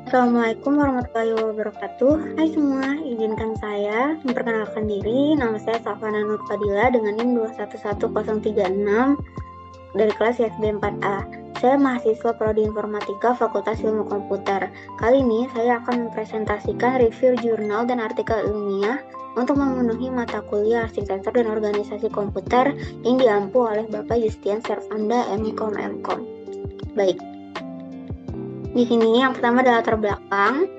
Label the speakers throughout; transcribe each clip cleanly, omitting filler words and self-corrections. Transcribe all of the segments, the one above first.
Speaker 1: Assalamualaikum warahmatullahi wabarakatuh. Hai semua, izinkan saya memperkenalkan diri. Nama saya Safana Nur Fadila dengan NIM 211036 dari kelas ISB 4A. Saya mahasiswa Prodi Informatika Fakultas Ilmu Komputer. Kali ini saya akan mempresentasikan review jurnal dan artikel ilmiah untuk memenuhi mata kuliah Arsitektur dan Organisasi Komputer yang diampu oleh Bapak Yustian Servanda MKOM. Baik. Di sini yang pertama adalah latar belakang.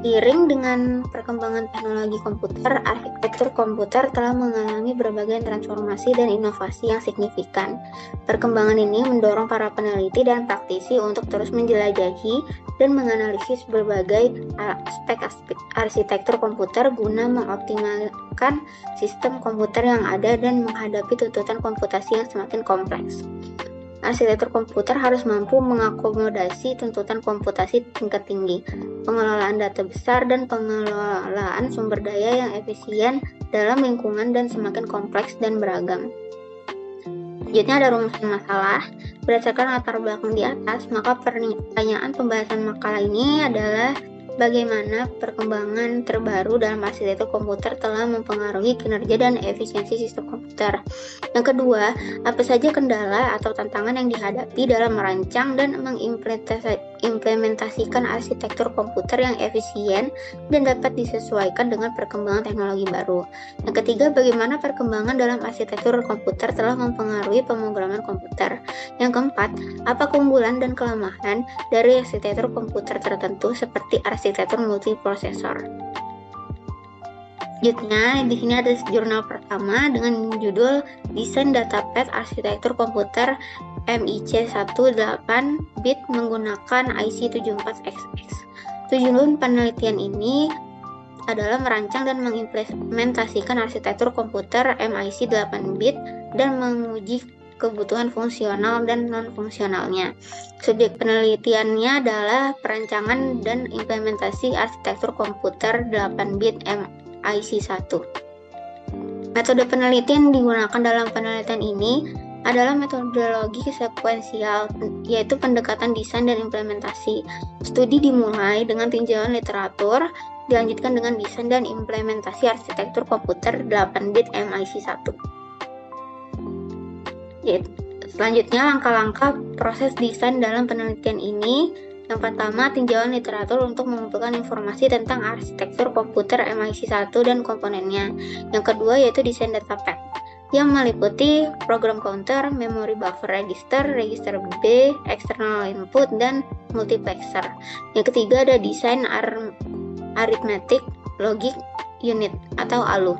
Speaker 1: Seiring dengan perkembangan teknologi komputer, arsitektur komputer telah mengalami berbagai transformasi dan inovasi yang signifikan. Perkembangan ini mendorong para peneliti dan praktisi untuk terus menjelajahi dan menganalisis berbagai aspek-aspek arsitektur komputer guna mengoptimalkan sistem komputer yang ada dan menghadapi tuntutan komputasi yang semakin kompleks. Arsitektur komputer harus mampu mengakomodasi tuntutan komputasi tingkat tinggi, pengelolaan data besar, dan pengelolaan sumber daya yang efisien dalam lingkungan dan semakin kompleks dan beragam. Selanjutnya ada rumusan masalah. Berdasarkan latar belakang di atas, maka pertanyaan pembahasan makalah ini adalah bagaimana perkembangan terbaru dalam arsitektur komputer telah mempengaruhi kinerja dan efisiensi sistem komputer. Yang kedua, apa saja kendala atau tantangan yang dihadapi dalam merancang dan mengimplementasikan arsitektur komputer yang efisien dan dapat disesuaikan dengan perkembangan teknologi baru. Yang ketiga, bagaimana perkembangan dalam arsitektur komputer telah mempengaruhi pemrograman komputer. Yang keempat, apa keunggulan dan kelemahan dari arsitektur komputer tertentu seperti arsitektur multiprosesor. Selanjutnya, di sini ada jurnal pertama dengan judul Desain Datapad Arsitektur Komputer MIC 18-bit menggunakan IC74XX. Tujuan penelitian ini adalah merancang dan mengimplementasikan arsitektur komputer MIC 8-bit dan menguji kebutuhan fungsional dan non-fungsionalnya. Subjek penelitiannya adalah perancangan dan implementasi arsitektur komputer 8-bit MIC1. Metode penelitian yang digunakan dalam penelitian ini adalah metodologi sekuensial, yaitu pendekatan desain dan implementasi. Studi dimulai dengan tinjauan literatur, dilanjutkan dengan desain dan implementasi arsitektur komputer 8-bit MIC1. Selanjutnya, langkah-langkah proses desain dalam penelitian ini. Yang pertama, tinjauan literatur untuk mengumpulkan informasi tentang arsitektur komputer MIC1 dan komponennya. Yang kedua, yaitu desain datapad, yang meliputi program counter, memory buffer register, register B, external input, dan multiplexer. Yang ketiga, ada desain arithmetic logic unit atau ALU,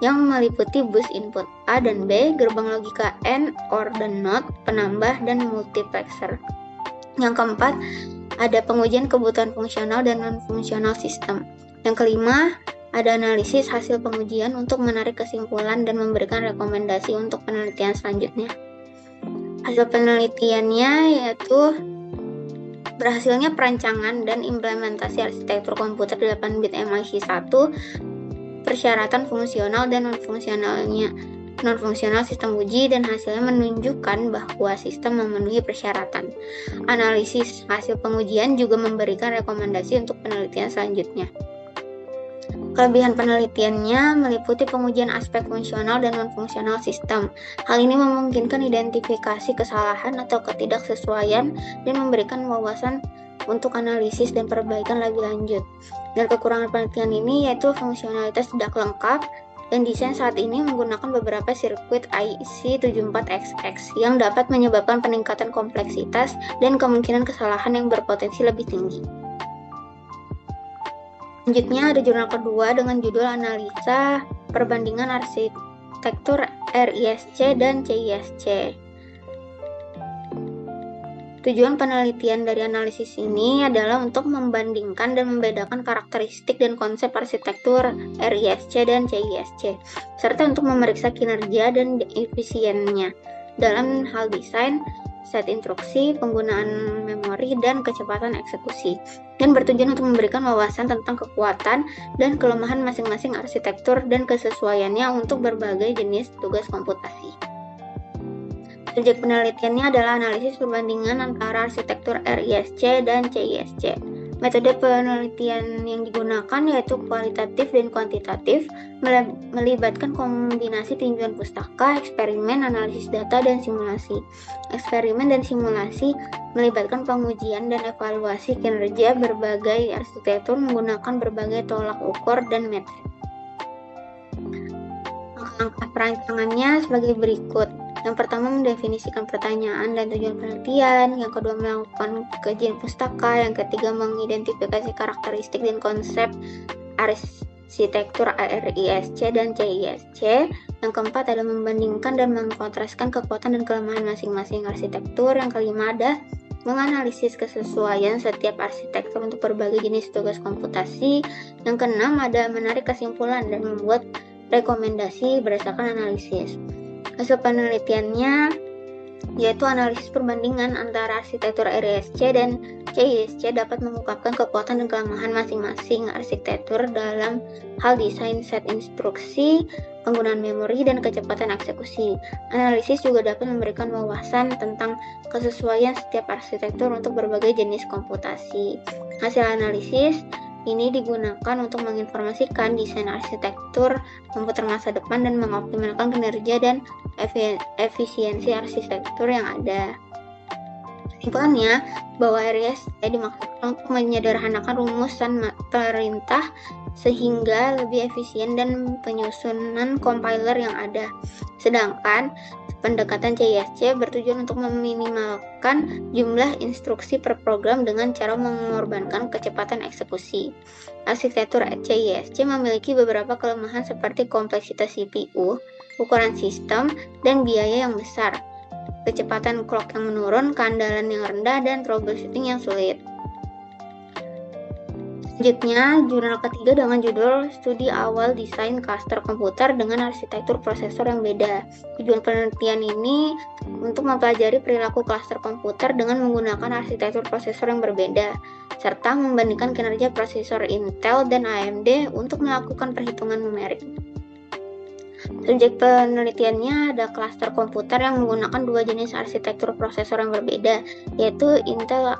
Speaker 1: yang meliputi bus input A dan B, gerbang logika N, OR dan NOT, penambah, dan multiplexer. Yang keempat, ada pengujian kebutuhan fungsional dan non-fungsional sistem. Yang kelima, ada analisis hasil pengujian untuk menarik kesimpulan dan memberikan rekomendasi untuk penelitian selanjutnya. Hasil penelitiannya yaitu berhasilnya perancangan dan implementasi arsitektur komputer 8-bit MIC1, persyaratan fungsional dan non-fungsional sistem uji, dan hasilnya menunjukkan bahwa sistem memenuhi persyaratan. Analisis hasil pengujian juga memberikan rekomendasi untuk penelitian selanjutnya. Kelebihan penelitiannya meliputi pengujian aspek fungsional dan non-fungsional sistem. Hal ini memungkinkan identifikasi kesalahan atau ketidaksesuaian dan memberikan wawasan untuk analisis dan perbaikan lebih lanjut. Dan kekurangan penelitian ini yaitu fungsionalitas tidak lengkap, dan desain saat ini menggunakan beberapa sirkuit IC74XX yang dapat menyebabkan peningkatan kompleksitas dan kemungkinan kesalahan yang berpotensi lebih tinggi. Selanjutnya ada jurnal kedua dengan judul Analisa Perbandingan Arsitektur RISC dan CISC. Tujuan penelitian dari analisis ini adalah untuk membandingkan dan membedakan karakteristik dan konsep arsitektur RISC dan CISC, serta untuk memeriksa kinerja dan efisiennya dalam hal desain, set instruksi, penggunaan memori, dan kecepatan eksekusi, dan bertujuan untuk memberikan wawasan tentang kekuatan dan kelemahan masing-masing arsitektur dan kesesuaiannya untuk berbagai jenis tugas komputasi. Subjek penelitiannya adalah analisis perbandingan antara arsitektur RISC dan CISC. Metode penelitian yang digunakan yaitu kualitatif dan kuantitatif, melibatkan kombinasi tinjauan pustaka, eksperimen, analisis data, dan simulasi. Eksperimen dan simulasi melibatkan pengujian dan evaluasi kinerja berbagai arsitektur menggunakan berbagai tolak ukur dan metrik. Langkah perancangannya sebagai berikut. Yang pertama, mendefinisikan pertanyaan dan tujuan penelitian. Yang kedua, melakukan kajian pustaka. Yang ketiga, mengidentifikasi karakteristik dan konsep arsitektur ARISC dan CISC. Yang keempat, ada membandingkan dan mengkontraskan kekuatan dan kelemahan masing-masing arsitektur. Yang kelima, ada menganalisis kesesuaian setiap arsitektur untuk berbagai jenis tugas komputasi. Yang keenam, ada menarik kesimpulan dan membuat rekomendasi berdasarkan analisis. Hasil penelitiannya yaitu analisis perbandingan antara arsitektur ARISC dan CISC dapat mengungkapkan kekuatan dan kelemahan masing-masing arsitektur dalam hal desain set instruksi, penggunaan memori, dan kecepatan eksekusi. Analisis juga dapat memberikan wawasan tentang kesesuaian setiap arsitektur untuk berbagai jenis komputasi. Hasil analisis ini digunakan untuk menginformasikan desain arsitektur komputer masa depan dan mengoptimalkan kinerja dan efisiensi arsitektur yang ada. Kesimpulannya, bahwa ARISC dimaksudkan untuk menyederhanakan rumusan perintah sehingga lebih efisien dan penyusunan compiler yang ada. Sedangkan pendekatan CISC bertujuan untuk meminimalkan jumlah instruksi per program dengan cara mengorbankan kecepatan eksekusi. Arsitektur CISC memiliki beberapa kelemahan seperti kompleksitas CPU, ukuran sistem, dan biaya yang besar, kecepatan clock yang menurun, keandalan yang rendah, dan troubleshooting yang sulit. Selanjutnya, jurnal ketiga dengan judul Studi Awal Desain Cluster Komputer dengan Arsitektur Prosesor yang Beda. Tujuan penelitian ini untuk mempelajari perilaku cluster komputer dengan menggunakan arsitektur prosesor yang berbeda, serta membandingkan kinerja prosesor Intel dan AMD untuk melakukan perhitungan numerik. Subjek penelitiannya ada cluster komputer yang menggunakan dua jenis arsitektur prosesor yang berbeda, yaitu Intel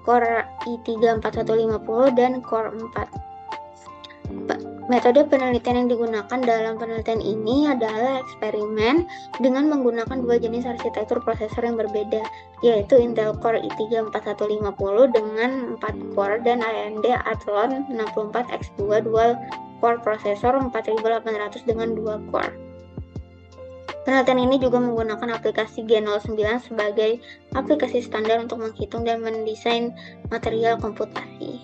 Speaker 1: Core i3 4150 dan Core 4. Metode penelitian yang digunakan dalam penelitian ini adalah eksperimen dengan menggunakan dua jenis arsitektur prosesor yang berbeda, yaitu Intel Core i3 4150 dengan 4 core dan AMD Athlon 64X2 dual core prosesor 4800 dengan 2 core. Penelitian ini juga menggunakan aplikasi G09 sebagai aplikasi standar untuk menghitung dan mendesain material komputasi.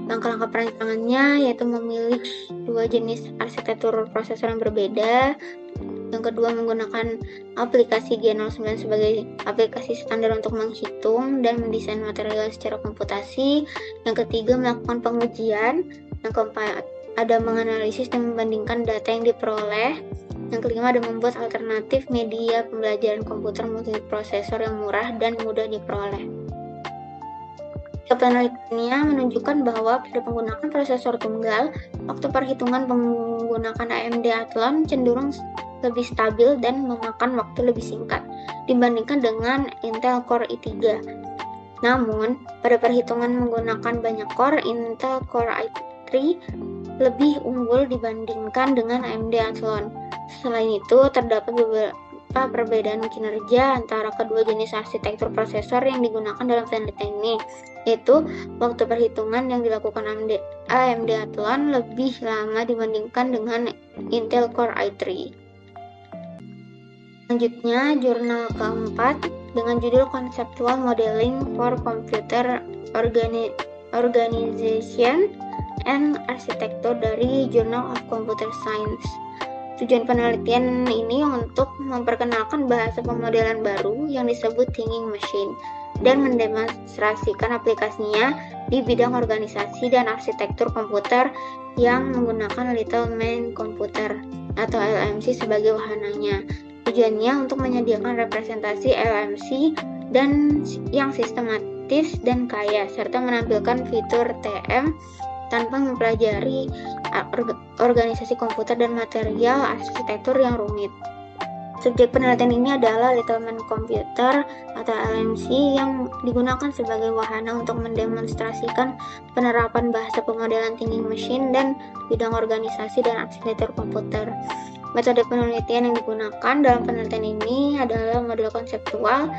Speaker 1: Langkah-langkah perancangannya yaitu memilih dua jenis arsitektur prosesor yang berbeda. Yang kedua, menggunakan aplikasi G09 sebagai aplikasi standar untuk menghitung dan mendesain material secara komputasi. Yang ketiga, melakukan pengujian. Yang keempat, ada menganalisis dan membandingkan data yang diperoleh. Yang kelima, ada membuat alternatif media pembelajaran komputer multiprosesor yang murah dan mudah diperoleh. Penelitiannya menunjukkan bahwa pada penggunaan prosesor tunggal, waktu perhitungan menggunakan AMD Athlon cenderung lebih stabil dan memakan waktu lebih singkat dibandingkan dengan Intel Core i3. Namun, pada perhitungan menggunakan banyak core, Intel Core i3 lebih unggul dibandingkan dengan AMD Athlon. Selain itu, terdapat beberapa perbedaan kinerja antara kedua jenis arsitektur prosesor yang digunakan dalam penelitian ini, yaitu waktu perhitungan yang dilakukan AMD Athlon lebih lama dibandingkan dengan Intel Core i3. Selanjutnya, jurnal keempat dengan judul Conceptual Modeling for Computer Organization and Architecture dari Journal of Computer Science. Tujuan penelitian ini untuk memperkenalkan bahasa pemodelan baru yang disebut thinking machine dan mendemonstrasikan aplikasinya di bidang organisasi dan arsitektur komputer yang menggunakan Little Man Computer atau LMC sebagai wahananya. Tujuannya untuk menyediakan representasi LMC dan yang sistematis dan kaya, serta menampilkan fitur TM tanpa mempelajari organisasi komputer dan material arsitektur yang rumit. Subjek penelitian ini adalah Littleman Computer atau LMC yang digunakan sebagai wahana untuk mendemonstrasikan penerapan bahasa pemodelan thinking machine dan bidang organisasi dan arsitektur komputer. Metode penelitian yang digunakan dalam penelitian ini adalah model konseptual,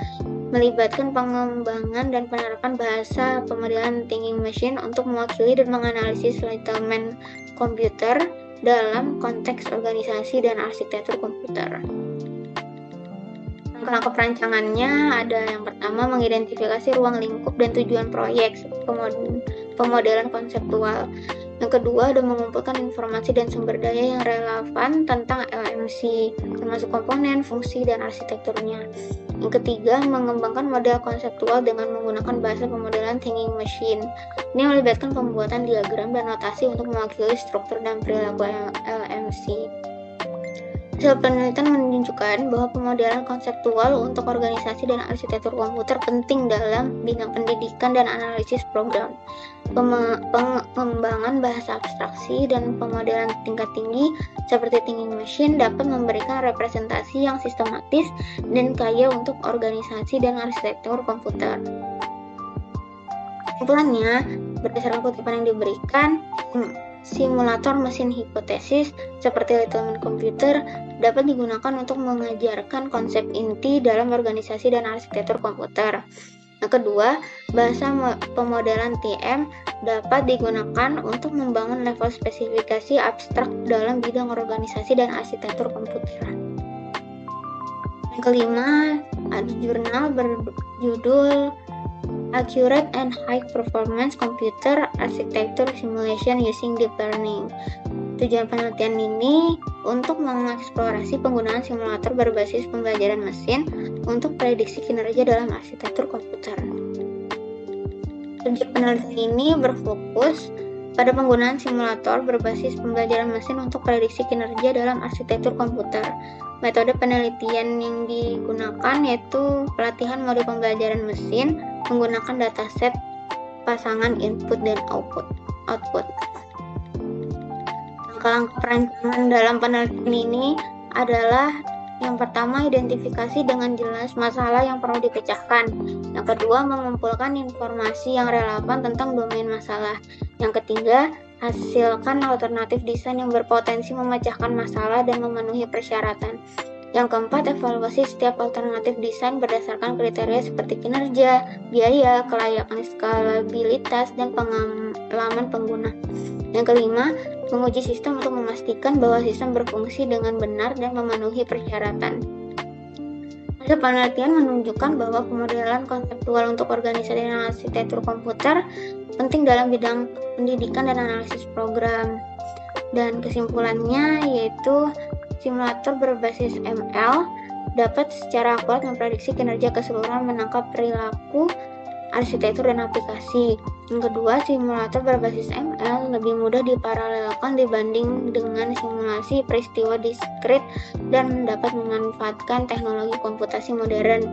Speaker 1: melibatkan pengembangan dan penerapan bahasa pemodelan thinking machine untuk mewakili dan menganalisis Littleman Computer dalam konteks organisasi dan arsitektur komputer. Langkah perancangannya ada yang pertama mengidentifikasi ruang lingkup dan tujuan proyek pemodelan konseptual. Yang kedua ada mengumpulkan informasi dan sumber daya yang relevan tentang LMC, termasuk komponen, fungsi, dan arsitekturnya. Yang ketiga mengembangkan model konseptual dengan menggunakan bahasa pemodelan thinking machine. Ini melibatkan pembuatan diagram dan notasi untuk mewakili struktur dan perilaku LMC. Hasil penelitian menunjukkan bahwa pemodelan konseptual untuk organisasi dan arsitektur komputer penting dalam bidang pendidikan dan analisis program. Pengembangan bahasa abstraksi dan pemodelan tingkat tinggi seperti thinking machine dapat memberikan representasi yang sistematis dan kaya untuk organisasi dan arsitektur komputer. Kesimpulannya, berdasarkan kutipan yang diberikan, simulator mesin hipotesis seperti Littleman Computer dapat digunakan untuk mengajarkan konsep inti dalam organisasi dan arsitektur komputer. Yang kedua, bahasa pemodelan TM dapat digunakan untuk membangun level spesifikasi abstrak dalam bidang organisasi dan arsitektur komputer. Yang kelima, ada jurnal berjudul Accurate and High Performance Computer Architecture Simulation Using Deep Learning. Tujuan penelitian ini untuk mengeksplorasi penggunaan simulator berbasis pembelajaran mesin untuk prediksi kinerja dalam arsitektur komputer. Subjek penelitian ini berfokus pada penggunaan simulator berbasis pembelajaran mesin untuk prediksi kinerja dalam arsitektur komputer. Metode penelitian yang digunakan yaitu pelatihan mode pembelajaran mesin menggunakan dataset pasangan input dan output. Langkah-langkah perancangan dalam penelitian ini adalah yang pertama, identifikasi dengan jelas masalah yang perlu dipecahkan. Yang kedua, mengumpulkan informasi yang relevan tentang domain masalah. Yang ketiga, hasilkan alternatif desain yang berpotensi memecahkan masalah dan memenuhi persyaratan. Yang keempat, evaluasi setiap alternatif desain berdasarkan kriteria seperti kinerja, biaya, kelayakan, skalabilitas, dan pengalaman pengguna. Yang kelima, menguji sistem untuk memastikan bahwa sistem berfungsi dengan benar dan memenuhi persyaratan. Hasil penelitian menunjukkan bahwa pemodelan konseptual untuk organisasi dan arsitektur komputer penting dalam bidang pendidikan dan analisis program. Dan kesimpulannya yaitu simulator berbasis ML dapat secara akurat memprediksi kinerja keseluruhan menangkap perilaku, arsitektur, dan aplikasi. Yang kedua, simulator berbasis ML lebih mudah diparalelkan dibanding dengan simulasi peristiwa diskrit dan dapat memanfaatkan teknologi komputasi modern.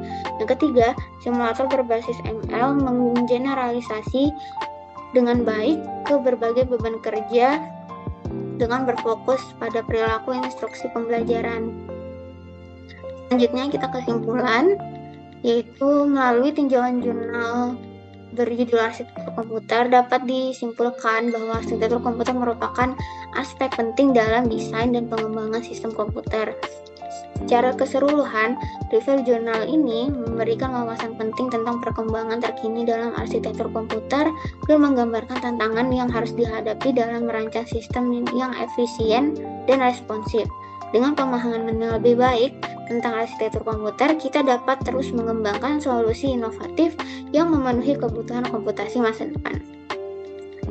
Speaker 1: Yang ketiga, simulator berbasis ML menggeneralisasi dengan baik ke berbagai beban kerja dengan berfokus pada perilaku instruksi pembelajaran. Selanjutnya kita kesimpulan, yaitu melalui tinjauan jurnal berjudul Arsitektur Komputer dapat disimpulkan bahwa arsitektur komputer merupakan aspek penting dalam desain dan pengembangan sistem komputer. Secara keseluruhan, review jurnal ini memberikan wawasan penting tentang perkembangan terkini dalam arsitektur komputer dan menggambarkan tantangan yang harus dihadapi dalam merancang sistem yang efisien dan responsif. Dengan pemahaman yang lebih baik tentang arsitektur komputer, kita dapat terus mengembangkan solusi inovatif yang memenuhi kebutuhan komputasi masa depan.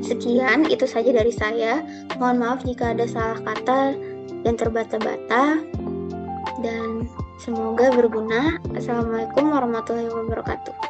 Speaker 1: Sekian, itu saja dari saya. Mohon maaf jika ada salah kata dan terbata-bata. Dan semoga berguna. Assalamualaikum warahmatullahi wabarakatuh.